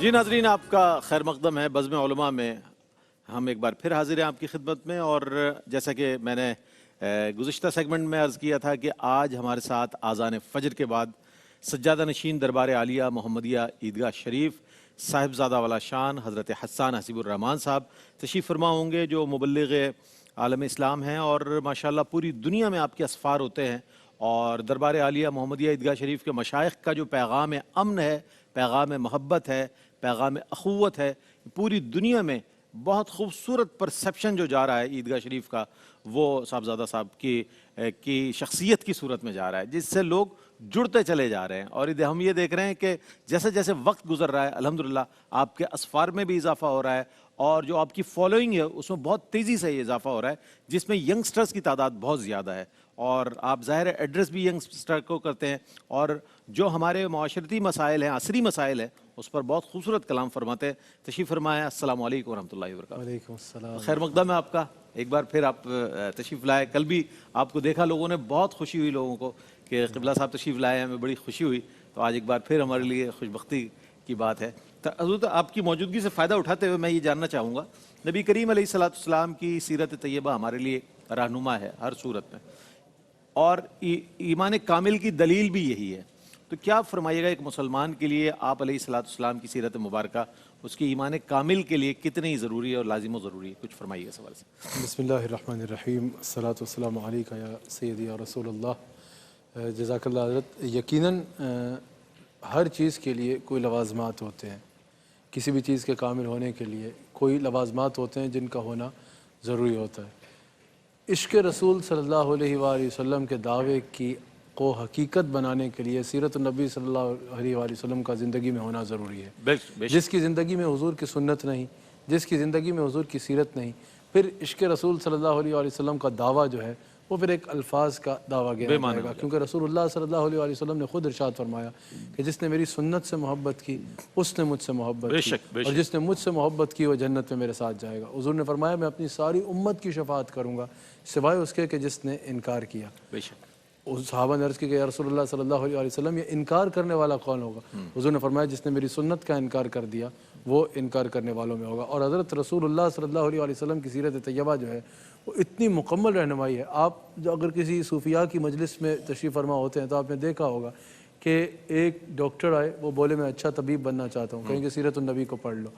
جی ناظرین، آپ کا خیر مقدم ہے بزم علماء میں ہم ایک بار پھر حاضر ہیں آپ کی خدمت میں. اور جیسا کہ میں نے گزشتہ سیگمنٹ میں عرض کیا تھا کہ آج ہمارے ساتھ آذان فجر کے بعد سجادہ نشین دربار عالیہ محمدیہ عیدگاہ شریف صاحبزادہ والا شان حضرت حسان حسیب الرحمان صاحب تشریف فرما ہوں گے، جو مبلغ عالم اسلام ہیں اور ماشاءاللہ پوری دنیا میں آپ کے اسفار ہوتے ہیں. اور دربار عالیہ محمدیہ عیدگاہ شریف کے مشائخ کا جو پیغام امن ہے، پیغام محبت ہے، پیغام اخوت ہے، پوری دنیا میں بہت خوبصورت پرسیپشن جو جا رہا ہے عیدگاہ شریف کا، وہ صاحبزادہ صاحب کی شخصیت کی صورت میں جا رہا ہے، جس سے لوگ جڑتے چلے جا رہے ہیں. اور ہم یہ دیکھ رہے ہیں کہ جیسے جیسے وقت گزر رہا ہے الحمدللہ آپ کے اسفار میں بھی اضافہ ہو رہا ہے، اور جو آپ کی فالوئنگ ہے اس میں بہت تیزی سے یہ اضافہ ہو رہا ہے، جس میں ینگسٹرز کی تعداد بہت زیادہ ہے. اور آپ ظاہر ہے ایڈریس بھی ینگسٹر کو کرتے ہیں، اور جو ہمارے معاشرتی مسائل ہیں، عصری مسائل ہیں، اس پر بہت خوبصورت کلام فرماتے ہیں. تشریف فرمائیں. السلام علیکم ورحمۃ اللہ وبرکاتہ. وعلیکم السلام. خیر مقدم ہے آپ کا. ایک بار پھر آپ تشریف لائے. کل بھی آپ کو دیکھا لوگوں نے، بہت خوشی ہوئی لوگوں کو کہ قبلہ صاحب تشریف لائے، ہمیں بڑی خوشی ہوئی. تو آج ایک بار پھر ہمارے لیے خوش بختی کی بات ہے. حضرت آپ کی موجودگی سے فائدہ اٹھاتے ہوئے میں یہ جاننا چاہوں گا، نبی کریم علیہ الصلوۃ والسلام کی سیرت طیبہ ہمارے لیے رہنما ہے ہر صورت میں، اور ایمان کامل کی دلیل بھی یہی ہے. تو کیا فرمائیے گا ایک مسلمان کے لیے آپ علیہ الصلوۃ والسلام کی سیرت مبارکہ اس کی ایمان کامل کے لیے کتنی ضروری ہے اور لازم و ضروری ہے؟ کچھ فرمائیے گا سوال سے. بسم اللہ الرحمن الرحیم. الصلاۃ والسلام علیکہ یا سیدی یا رسول اللہ. جزاک اللہ حضرت. یقیناً ہر چیز کے لیے کوئی لوازمات ہوتے ہیں، کسی بھی چیز کے کامل ہونے کے لیے کوئی لوازمات ہوتے ہیں جن کا ہونا ضروری ہوتا ہے. عشق رسول صلی اللہ علیہ وآلہ وسلم کے دعوے کو حقیقت بنانے کے لیے سیرت النبی صلی اللہ علیہ وآلہ وسلم کا زندگی میں ہونا ضروری ہے. جس کی زندگی میں حضور کی سنت نہیں، جس کی زندگی میں حضور کی سیرت نہیں، پھر عشق رسول صلی اللہ علیہ وآلہ وسلم کا دعویٰ جو ہے وہ پھر ایک الفاظ کا دعویٰ گیا جائے گا. کیونکہ رسول اللہ صلی اللہ علیہ وآلہ وسلم نے خود ارشاد فرمایا کہ جس نے میری سنت سے محبت کی اس نے مجھ سے محبت کی، اور جس نے مجھ سے محبت کی وہ جنت میں میرے ساتھ جائے گا. حضور نے فرمایا میں اپنی ساری امت کی شفاعت کروں گا سوائے اس کے کہ جس نے انکار کیا. اس صحابہ نے عرض کی کہ یا رسول اللہ صلی اللہ علیہ وسلم یہ انکار کرنے والا کون ہوگا؟ حضور نے فرمایا جس نے میری سنت کا انکار کر دیا وہ انکار کرنے والوں میں ہوگا. اور حضرت رسول اللہ صلی اللہ علیہ وسلم کی سیرت طیبہ جو ہے وہ اتنی مکمل رہنمائی ہے. آپ جو اگر کسی صوفیاء کی مجلس میں تشریف فرما ہوتے ہیں تو آپ نے دیکھا ہوگا کہ ایک ڈاکٹر آئے وہ بولے میں اچھا طبیب بننا چاہتا ہوں، کہیں کہ سیرت النبی کو پڑھ لو.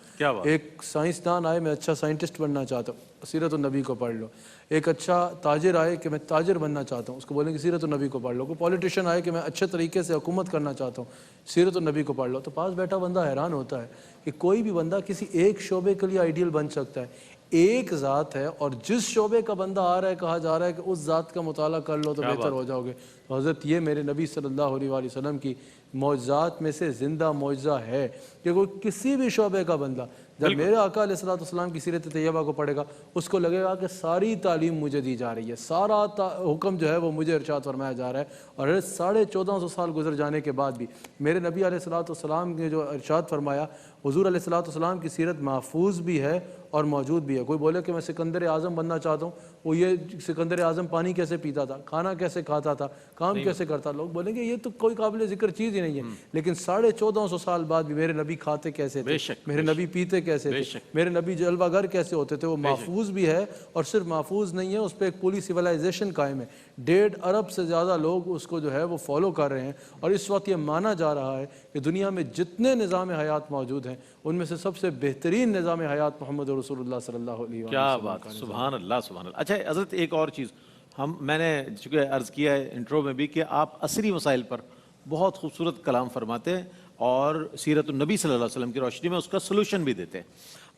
ایک سائنسدان آئے میں اچھا سائنٹسٹ بننا چاہتا ہوں، سیرت النبی کو پڑھ لو. ایک اچھا تاجر آئے کہ میں تاجر بننا چاہتا ہوں، اس کو بولیں کہ سیرت النبی کو پڑھ لو. کوئی پولیٹیشین آئے کہ میں اچھے طریقے سے حکومت کرنا چاہتا ہوں، سیرت النبی کو پڑھ لو. تو پاس بیٹھا بندہ حیران ہوتا ہے کہ کوئی بھی بندہ کسی ایک شعبے کے لیے آئیڈیل بن سکتا ہے. ایک ذات ہے اور جس شعبے کا بندہ آ رہا ہے کہا جا رہا ہے کہ اس ذات کا مطالعہ کر لو تو بہتر ہو جاؤ گے. تو حضرت یہ میرے نبی صلی اللہ علیہ وآلہ وسلم کی معجزات میں سے زندہ معجزہ ہے کہ کوئی کسی بھی شعبے کا بندہ جب میرے آقا علیہ الصلوۃ والسلام کی سیرت طیبہ کو پڑھے گا اس کو لگے گا کہ ساری تعلیم مجھے دی جا رہی ہے، سارا حکم جو ہے وہ مجھے ارشاد فرمایا جا رہا ہے. اور 1450 سال گزر جانے کے بعد بھی میرے نبی علیہ الصلوۃ والسلام نے جو ارشاد فرمایا، حضور علیہ الصلوۃ والسلام کی سیرت محفوظ بھی ہے اور موجود بھی ہے. کوئی بولے کہ میں سکندر اعظم بننا چاہتا ہوں، وہ یہ سکندر اعظم پانی کیسے پیتا تھا، کھانا کیسے کھاتا تھا، کام کیسے کرتا، لوگ بولیں گے یہ تو کوئی قابل ذکر چیز ہی نہیں ہے. لیکن 1450 سال بعد بھی میرے نبی کھاتے کیسے تھے، میرے نبی پیتے کیسے تھے، میرے نبی جلوہ گر کیسے ہوتے تھے، وہ محفوظ بھی ہے. اور صرف محفوظ نہیں ہے، اس پہ ایک پوری سیولائزیشن قائم ہے. 1.5 ارب سے زیادہ لوگ اس کو جو ہے وہ فالو کر رہے ہیں. اور اس وقت یہ مانا جا رہا ہے کہ دنیا میں جتنے نظام حیات موجود ہیں ان میں سے سب سے بہترین نظام حیات محمد رسول اللہ صلی اللہ علیہ وسلم. کیا بات، سبحان اللہ سبحان اللہ. اچھا حضرت ایک اور چیز میں نے چونکہ عرض کیا ہے انٹرو میں بھی کہ آپ عصری مسائل پر بہت خوبصورت کلام فرماتے ہیں اور سیرت النبی صلی اللہ علیہ وسلم کی روشنی میں اس کا سلوشن بھی دیتے ہیں.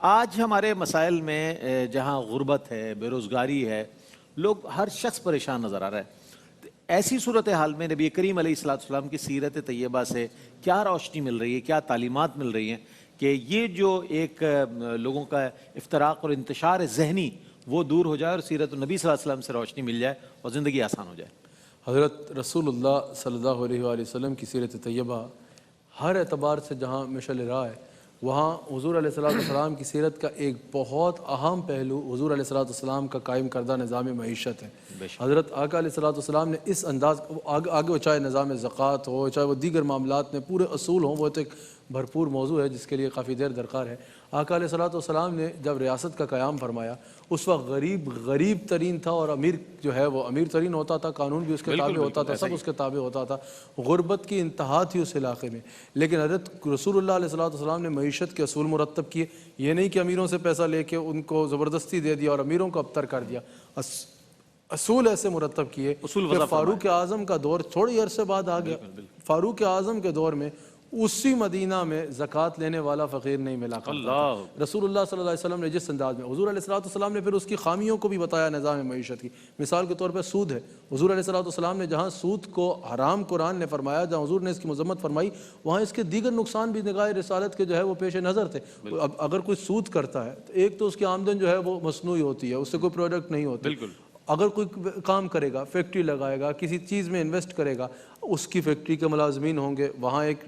آج ہمارے مسائل میں جہاں غربت ہے، بے روزگاری ہے، لوگ ہر شخص پریشان نظر آ رہا ہے. ایسی صورتحال میں نبی کریم علیہ الصلوۃ والسلام کی سیرت طیبہ سے کیا روشنی مل رہی ہے، کیا تعلیمات مل رہی ہیں کہ یہ جو ایک لوگوں کا افتراق اور انتشار ذہنی وہ دور ہو جائے اور سیرت النبی صلی اللہ علیہ وسلم سے روشنی مل جائے اور زندگی آسان ہو جائے؟ حضرت رسول اللہ صلی اللہ علیہ وآلہ وسلم کی سیرت طیبہ ہر اعتبار سے جہاں مشعل راہ ہے وہاں حضور علیہ السلام کی سیرت کا ایک بہت اہم پہلو حضور علیہ السلام کا قائم کردہ نظام معیشت ہے. حضرت آقا علیہ السلام نے اس انداز آگے چاہے نظام زکوٰۃ ہو، چاہے وہ دیگر معاملات میں پورے اصول ہوں، وہ تو ایک بھرپور موضوع ہے جس کے لیے کافی دیر درکار ہے۔ آقا علیہ الصلوۃ والسلام نے جب ریاست کا قیام فرمایا اس وقت غریب ترین تھا، اور امیر جو ہے وہ امیر ترین ہوتا تھا، قانون بھی اس کے تابع ہوتا تھا، سب اس کے تابع ہوتا تھا، غربت کی انتہا تھی اس علاقے میں۔ لیکن حضرت رسول اللہ علیہ الصلوۃ والسلام نے معیشت کے اصول مرتب کیے، یہ نہیں کہ امیروں سے پیسہ لے کے ان کو زبردستی دے دیا اور امیروں کو ابتر کر دیا، اصول ایسے مرتب کیے کہ فاروق اعظم کا دور تھوڑی عرصے بعد آ گیا۔ فاروق اعظم کے دور میں اسی مدینہ میں زکوٰۃ لینے والا فقیر نہیں ملا کرتا تھا۔ رسول اللہ صلی اللہ علیہ وسلم نے جس انداز میں، حضور علیہ الصلوۃ والسلام نے پھر اس کی خامیوں کو بھی بتایا نظام معیشت کی۔ مثال کے طور پہ سود ہے، حضور علیہ الصلوۃ والسلام نے جہاں سود کو حرام قرآن نے فرمایا، جہاں حضور نے اس کی مذمت فرمائی، وہاں اس کے دیگر نقصان بھی نگاہ رسالت کے جو ہے وہ پیش نظر تھے۔ اگر کوئی سود کرتا ہے تو ایک تو اس کی آمدن جو ہے وہ مصنوعی ہوتی ہے، اس سے کوئی پروڈکٹ نہیں ہوتی۔ اگر کوئی کام کرے گا، فیکٹری لگائے گا، کسی چیز میں انویسٹ کرے گا، اس کی فیکٹری کے ملازمین ہوں گے، وہاں ایک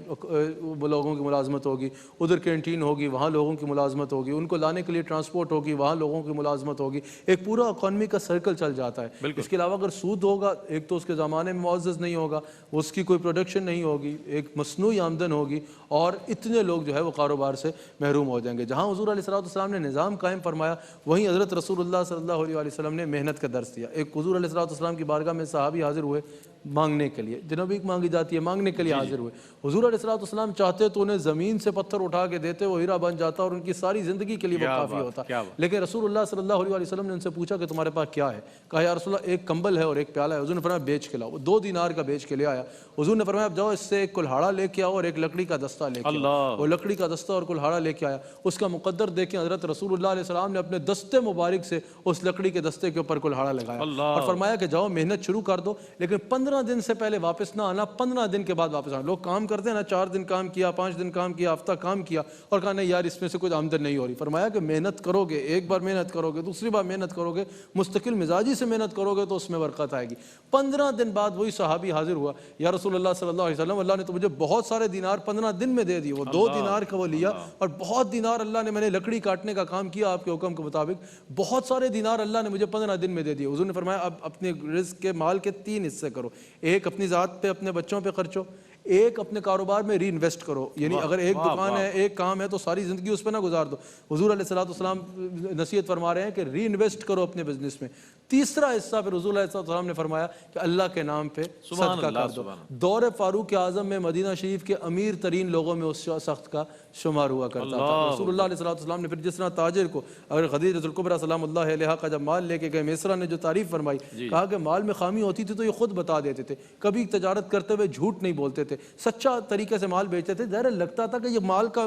لوگوں کی ملازمت ہوگی، ادھر کینٹین ہوگی، وہاں لوگوں کی ملازمت ہوگی، ان کو لانے کے لیے ٹرانسپورٹ ہوگی، وہاں لوگوں کی ملازمت ہوگی، ایک پورا اکانومی کا سرکل چل جاتا ہے۔ اس کے علاوہ اگر سود ہوگا، ایک تو اس کے زمانے میں معزز نہیں ہوگا، اس کی کوئی پروڈکشن نہیں ہوگی، ایک مصنوعی آمدن ہوگی، اور اتنے لوگ جو ہے وہ کاروبار سے محروم ہو جائیں گے۔ جہاں حضور علیہ الصلوۃ والسلام نے نظام قائم فرمایا، وہیں حضرت رسول اللہ صلی اللہ علیہ وسلم نے محنت کا درس دیا۔ ایک حضور علیہ الصلوۃ والسلام کی بارگاہ میں صحابی حاضر ہوئے مانگنے کے لیے، جنوبی مانگی جاتی ہے، مانگنے کے لیے حاضر ہوئے۔ حضور علیہ الصلوۃ والسلام چاہتے تو انہیں زمین سے پتھر اٹھا کے دیتے، وہ ہیرا بن جاتا اور ان کی ساری زندگی کے لیے وہ کافی ہوتا، لیکن رسول اللہ صلی اللہ علیہ وسلم نے ان سے پوچھا کہ تمہارے پاس کیا ہے؟ کہا یا رسول اللہ ایک کمبل ہے اور ایک پیالہ ہے۔ حضور نے فرمایا بیچ کے لاؤ، وہ 2 دینار کا بیچ کے لے آیا۔ حضور نے فرمایا اب جاؤ اس سے ایک کلہاڑا لے کے آؤ اور ایک لکڑی کا دستہ لے کے آؤ۔ وہ لکڑی کا دستہ اور کلہاڑا لے کے آیا، اس کا مقدر دیکھیں حضرت رسول اللہ علیہ السلام نے اپنے دستے مبارک سے اس لکڑی کے دستے کے اوپر کلہاڑا لگایا اور فرمایا کہ جاؤ محنت شروع کر دو، لیکن 15 دن سے پہلے واپس نہ آنا، 15 دن کے بعد واپس آنا۔ لوگ کام کرتے ہیں نا، 4 دن کام کیا، 5 دن کام کیا، ہفتہ کام کیا اور کہا نہیں یار اس میں سے کچھ آمدن نہیں ہو رہی۔ فرمایا کہ محنت کرو گے، ایک بار محنت کرو گے، دوسری بار محنت کرو گے، مستقل مزاجی سے محنت کرو گے تو اس میں برکت آئے گی۔ 15 دن بعد وہی صحابی حاضر ہوا، یا رسول اللہ صلی اللہ علیہ وسلم، اللہ نے تو مجھے بہت سارے دینار 15 دن میں دے دیے۔ وہ 2 دینار کا وہ لیا اور بہت دینار اللہ نے، میں نے لکڑی کاٹنے کا کام کیا آپ کے حکم کے مطابق، بہت سارے دینار اللہ نے مجھے 15 دن میں دے دیے۔ حضور نے فرمایا اب اپنے رزق کے مال کے 3 حصے کرو، ایک اپنی ذات پہ اپنے بچوں پہ خرچو، ایک اپنے کاروبار میں ری انویسٹ کرو، یعنی اگر ایک دکان ہے، ایک کام ہے تو ساری زندگی اس پہ نہ گزار دو۔ حضور علیہ الصلوۃ والسلام نصیحت فرما رہے ہیں کہ ری انویسٹ کرو اپنے بزنس میں۔ تیسرا حصہ پھر حضور علیہ الصلوۃ والسلام نے فرمایا کہ اللہ کے نام پہ صدقہ کر دو۔ دور فاروق اعظم میں مدینہ شریف کے امیر ترین لوگوں میں اس شخص کا شمار ہوا کرتا تھا۔ رسول اللہ علیہ الصلوۃ والسلام نے پھر جس طرح تاجر کو، اگر خدیجہ الکبریٰ سلام اللہ علیہا کا جب مال لے کے گئے، میسرہ نے جو تعریف فرمائی، کہا کہ مال میں خامی ہوتی تھی تو یہ خود بتا دیتے تھے، کبھی تجارت کرتے ہوئے جھوٹ نہیں بولتے تھے، سچا طریقے سے مال بیچتے تھے۔ ظاہر لگتا تھا کہ یہ مال کا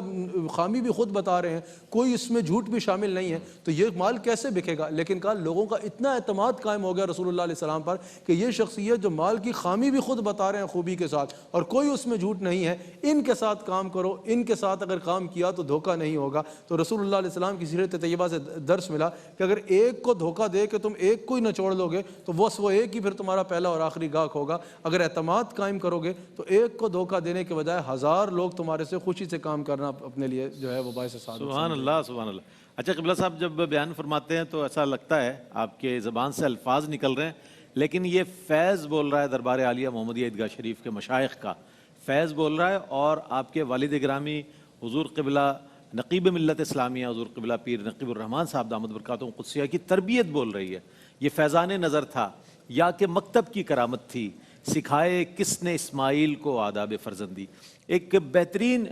خامی بھی خود بتا رہے ہیں، کوئی اس میں جھوٹ بھی شامل نہیں ہے، تو یہ مال کیسے بکے گا؟ لیکن کہا لوگوں کا اتنا اعتماد قائم ہو گیا رسول اللہ علیہ السلام پر کہ یہ شخصیت جو مال کی خامی بھی خود بتا رہے ہیں خوبی کے ساتھ اور کوئی اس میں جھوٹ نہیں ہے، ان کے ساتھ کام کرو، ان کے ساتھ اگر کام کیا تو دھوکہ نہیں ہوگا۔ تو رسول اللہ علیہ السلام کی سیرت طیبہ سے درس ملا کہ اگر ایک کو دھوکہ دے کہ تم ایک کو ہی نچوڑ لو گے تو وہ ایک ہی پھر تمہارا پہلا اور آخری گاہک ہوگا۔ اگر اعتماد قائم کرو گے تو ایک کو دھوکہ دینے کے بجائے 1000 لوگ تمہارے سے خوشی سے کام کرنا اپنے لیے جو ہے وہ باعث سعادت۔ سبحان اللہ، سبحان اللہ۔ اچھا قبلہ صاحب جب بیان فرماتے ہیں تو ایسا لگتا ہے آپ کے زبان سے الفاظ نکل رہے ہیں، لیکن یہ فیض بول رہا ہے دربار عالیہ محمدیہ عیدگاہ شریف کے مشائخ کا، فیض بول رہا ہے، اور آپ کے والد گرامی حضور قبلہ نقیب ملت اسلامیہ حضور قبلہ پیر نقیب الرحمن صاحب دامت برکاتہم قدسیہ کی تربیت بول رہی ہے۔ یہ فیضان نظر تھا یا کہ مکتب کی کرامت تھی؟ سکھائے کس نے اسماعیل کو آداب فرزندی؟ ایک بہترین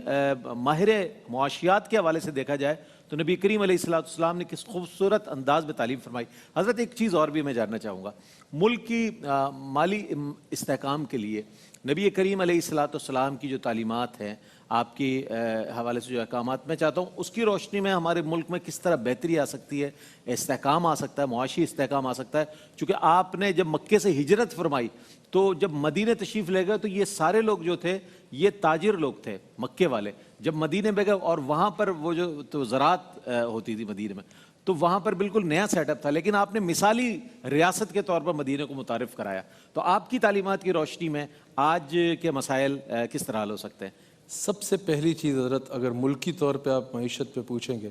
ماہر معاشیات کے حوالے سے دیکھا جائے تو نبی کریم علیہ الصلوۃ والسلام نے کس خوبصورت انداز میں تعلیم فرمائی۔ حضرت ایک چیز اور بھی میں جاننا چاہوں گا، ملک کی مالی استحکام کے لیے نبی کریم علیہ الصلوۃ والسلام کی جو تعلیمات ہیں، آپ کی حوالے سے جو احکامات، میں چاہتا ہوں اس کی روشنی میں ہمارے ملک میں کس طرح بہتری آ سکتی ہے، استحکام آ سکتا ہے، معاشی استحکام آ سکتا ہے۔ چونکہ آپ نے جب مکے سے ہجرت فرمائی تو جب مدینہ تشریف لے گئے تو یہ سارے لوگ جو تھے یہ تاجر لوگ تھے مکے والے، جب مدینے میں گئے اور وہاں پر وہ جو تو زراعت ہوتی تھی مدینے میں، تو وہاں پر بالکل نیا سیٹ اپ تھا، لیکن آپ نے مثالی ریاست کے طور پر مدینہ کو متعارف کرایا۔ تو آپ کی تعلیمات کی روشنی میں آج کے مسائل کس طرح حل ہو سکتے ہیں؟ سب سے پہلی چیز حضرت اگر ملکی طور پہ آپ معیشت پہ پوچھیں گے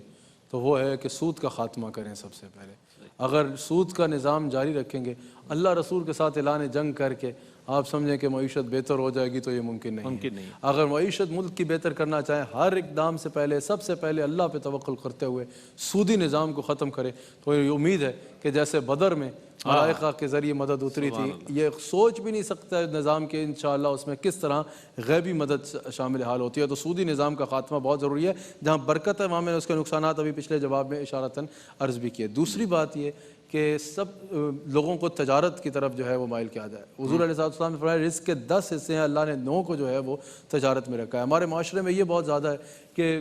تو وہ ہے کہ سود کا خاتمہ کریں۔ سب سے پہلے اگر سود کا نظام جاری رکھیں گے، اللہ رسول کے ساتھ اعلان جنگ کر کے آپ سمجھیں کہ معیشت بہتر ہو جائے گی تو یہ ممکن نہیں ہے۔ نہیں۔ اگر معیشت ملک کی بہتر کرنا چاہیں، ہر اقدام سے پہلے سب سے پہلے اللہ پہ توکل کرتے ہوئے سودی نظام کو ختم کرے، تو یہ امید ہے کہ جیسے بدر میں ملائکہ کے ذریعے مدد اتری تھی، یہ سوچ بھی نہیں سکتا نظام کے انشاءاللہ اس میں کس طرح غیبی مدد شامل حال ہوتی ہے۔ تو سودی نظام کا خاتمہ بہت ضروری ہے، جہاں برکت ہے وہاں میں نے اس کے نقصانات ابھی پچھلے جواب میں اشارتاً عرض بھی کیے۔ دوسری بات یہ کہ سب لوگوں کو تجارت کی طرف جو ہے وہ مائل کیا جائے۔ حضور علیہ السلام نے فرمایا رزق کے 10 حصے ہیں، اللہ نے 9 کو جو ہے وہ تجارت میں رکھا ہے۔ ہمارے معاشرے میں یہ بہت زیادہ ہے کہ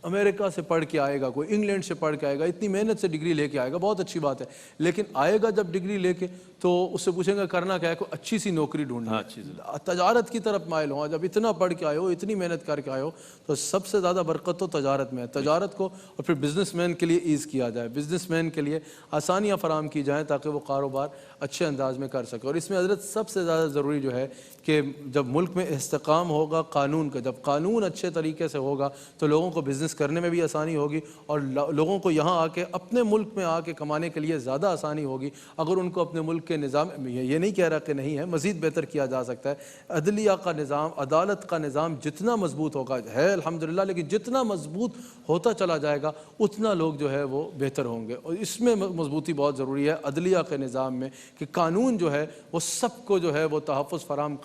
امریکہ سے پڑھ کے آئے گا، کوئی انگلینڈ سے پڑھ کے آئے گا، اتنی محنت سے ڈگری لے کے آئے گا، بہت اچھی بات ہے، لیکن آئے گا جب ڈگری لے کے تو اس سے پوچھیں گا کرنا کیا ہے، کوئی اچھی سی نوکری ڈھونڈنا ہے، تجارت کی طرف مائل ہوں۔ جب اتنا پڑھ کے آئے ہو، اتنی محنت کر کے آئے ہو، تو سب سے زیادہ برکت تو تجارت میں ہے۔ تجارت کو اور پھر بزنس مین کے لیے ایز کیا جائے، بزنس مین کے لیے آسانیاں فراہم کی جائیں تاکہ وہ کاروبار اچھے انداز میں کر سکے۔ اور اس میں حضرت سب سے زیادہ ضروری جو ہے کہ جب ملک میں استحکام ہوگا قانون کا، جب قانون اچھے طریقے سے ہوگا تو لوگوں کو بزنس کرنے میں بھی آسانی ہوگی، اور لوگوں کو یہاں آ کے اپنے ملک میں آ کے کمانے کے لیے زیادہ آسانی ہوگی اگر ان کو اپنے ملک کے نظام، یہ نہیں کہہ رہا کہ نہیں ہے، مزید بہتر کیا جا سکتا ہے۔ عدلیہ کا نظام، عدالت کا نظام جتنا مضبوط ہوگا ہے الحمدللہ، لیکن جتنا مضبوط ہوتا چلا جائے گا اتنا لوگ جو ہے وہ بہتر ہوں گے، اور اس میں مضبوطی بہت ضروری ہے عدلیہ کے نظام میں، کہ قانون جو ہے وہ سب کو جو ہے وہ تحفظ فراہم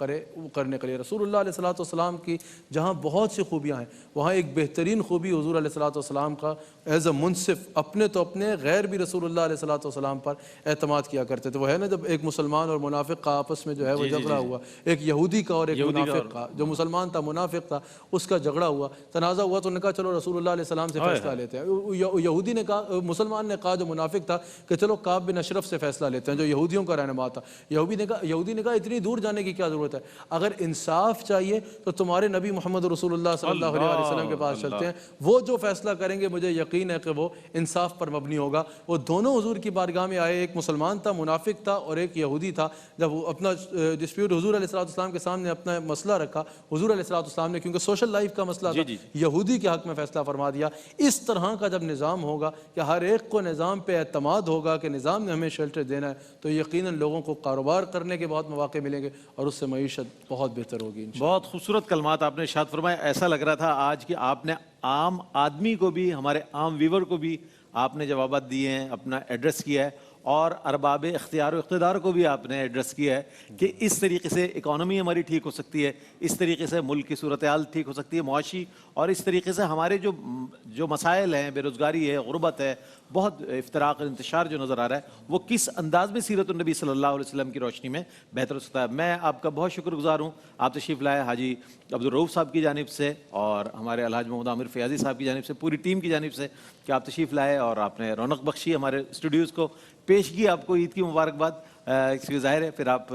کرنے کے لیے۔ رسول اللہ علیہ السلام کی جہاں بہت سی خوبیاں ہیں، وہاں ایک بہترین خوبی حضور علیہ السلام کا ایز اے منصف، اپنے تو اپنے، غیر بھی رسول اللہ علیہ السلام پر اعتماد کیا کرتے تھے۔ وہ ہے نا جب ایک مسلمان اور منافق کا آپس میں جو ہے وہ جھگڑا ہوا، ایک یہودی کا اور ایک منافق کا، جو مسلمان تھا منافق تھا، اس کا جھگڑا ہوا، تنازع ہوا، تو انہوں نے کہا چلو رسول اللہ علیہ السلام سے فیصلہ لیتے ہیں۔ یہودی نے کہا، مسلمان نے کہا جو منافق تھا کہ چلو کعب بن اشرف سے فیصلہ لیتے ہیں جو یہودیوں کا رہنما تھا۔ یہودی نے کہا اتنی دور جانے کی کیا ضرورت ہے، اگر انصاف چاہیے تو تمہارے نبی محمد رسول اللہ صلی اللہ علیہ وسلم کے پاس چلتے ہیں، وہ جو فیصلہ کریں گے مجھے یقین ہے کہ وہ انصاف پر مبنی ہوگا۔ وہ دونوں حضور کی بارگاہ میں آئے، ایک مسلمان تھا منافق تھا اور ایک یہودی تھا۔ جب وہ اپنا ڈسپیوٹ حضور علیہ السلام کے سامنے اپنا مسئلہ رکھا، حضور علیہ السلام نے کیونکہ سوشل لائف کا مسئلہ تھا یہودی کے حق میں فیصلہ فرما دیا۔ اس طرح کا جب نظام ہوگا کہ ہر ایک کو نظام پہ اعتماد ہوگا کہ نظام نے ہمیں شیلٹر دینا ہے، تو یقیناً لوگوں کو کاروبار کرنے کے بہت مواقع ملیں گے اور اس سے معیشت بہت بہتر ہوگی انشاءاللہ۔ بہت خوبصورت کلمات آپ نے ارشاد فرمایا۔ ایسا لگ رہا تھا آج کہ آپ نے عام آدمی کو بھی، ہمارے عام ویور کو بھی آپ نے جوابات دیے ہیں، اپنا ایڈریس کیا ہے، اور ارباب اختیار و اقتدار کو بھی آپ نے ایڈریس کیا ہے کہ اس طریقے سے اکانومی ہماری ٹھیک ہو سکتی ہے، اس طریقے سے ملک کی صورتحال ٹھیک ہو سکتی ہے معاشی، اور اس طریقے سے ہمارے جو مسائل ہیں، بے روزگاری ہے، غربت ہے، بہت افتراق انتشار جو نظر آ رہا ہے، وہ کس انداز میں سیرت النبی صلی اللہ علیہ وسلم کی روشنی میں بہتر ہو سکتا ہے۔ میں آپ کا بہت شکر گزار ہوں، آپ تشریف لائے حاجی عبدالرؤوف صاحب کی جانب سے اور ہمارے الحاج محمد عامر فیاضی صاحب کی جانب سے، پوری ٹیم کی جانب سے، کہ آپ تشریف لائے اور آپ نے رونق بخشی ہمارے اسٹوڈیوز کو، پیش کی آپ کو عید کی مبارکباد۔ کیونکہ ظاہر ہے پھر آپ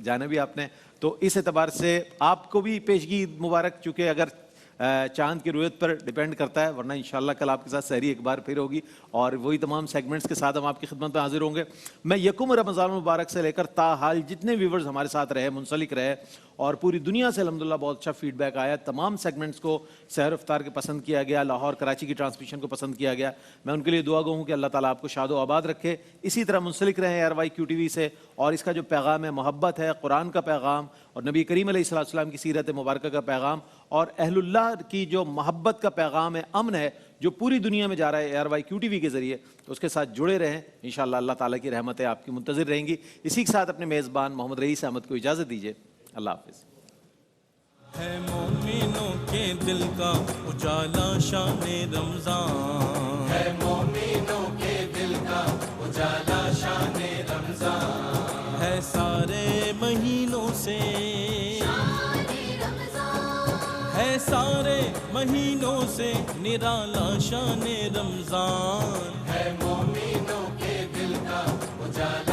جانا بھی آپ نے، تو اس اعتبار سے آپ کو بھی پیشگی عید مبارک، چونکہ اگر چاند کی رویت پر ڈیپینڈ کرتا ہے، ورنہ انشاءاللہ کل آپ کے ساتھ سحری ایک بار پھر ہوگی اور وہی تمام سیگمنٹس کے ساتھ ہم آپ کی خدمت میں حاضر ہوں گے۔ میں یکم رمضان المبارک سے لے کر تاحال جتنے ویورز ہمارے ساتھ رہے، منسلک رہے، اور پوری دنیا سے الحمدللہ بہت اچھا فیڈ بیک آیا، تمام سیگمنٹس کو سحر افطار کے پسند کیا گیا، لاہور کراچی کی ٹرانسمیشن کو پسند کیا گیا۔ میں ان کے لیے دعا گو ہوں کہ اللہ تعالیٰ آپ کو شاد و آباد رکھے، اسی طرح منسلک رہیں ARYQTV سے، اور اس کا جو پیغام ہے محبت ہے، قرآن کا پیغام اور نبی کریم علیہ السلام کی سیرت مبارکہ کا پیغام اور اہل اللہ کی جو محبت کا پیغام ہے، امن ہے، جو پوری دنیا میں جا رہا ہے ARYQTV کے ذریعے، تو اس کے ساتھ جڑے رہیں، انشاءاللہ اللہ تعالیٰ کی رحمتیں آپ کی منتظر رہیں گی۔ اسی کے ساتھ اپنے میزبان محمد رئیس احمد کو اجازت دیجیے، اللہ حافظ۔ ہے مومنوں کے دل کا اجالا شان رمضان، ہے مومنوں کے دل کا اجالا شان رمضان، ہے سارے مہینوں سے ہے سارے مہینوں سے نرالا شان رمضان، ہے مومنوں کے دل کا اجالا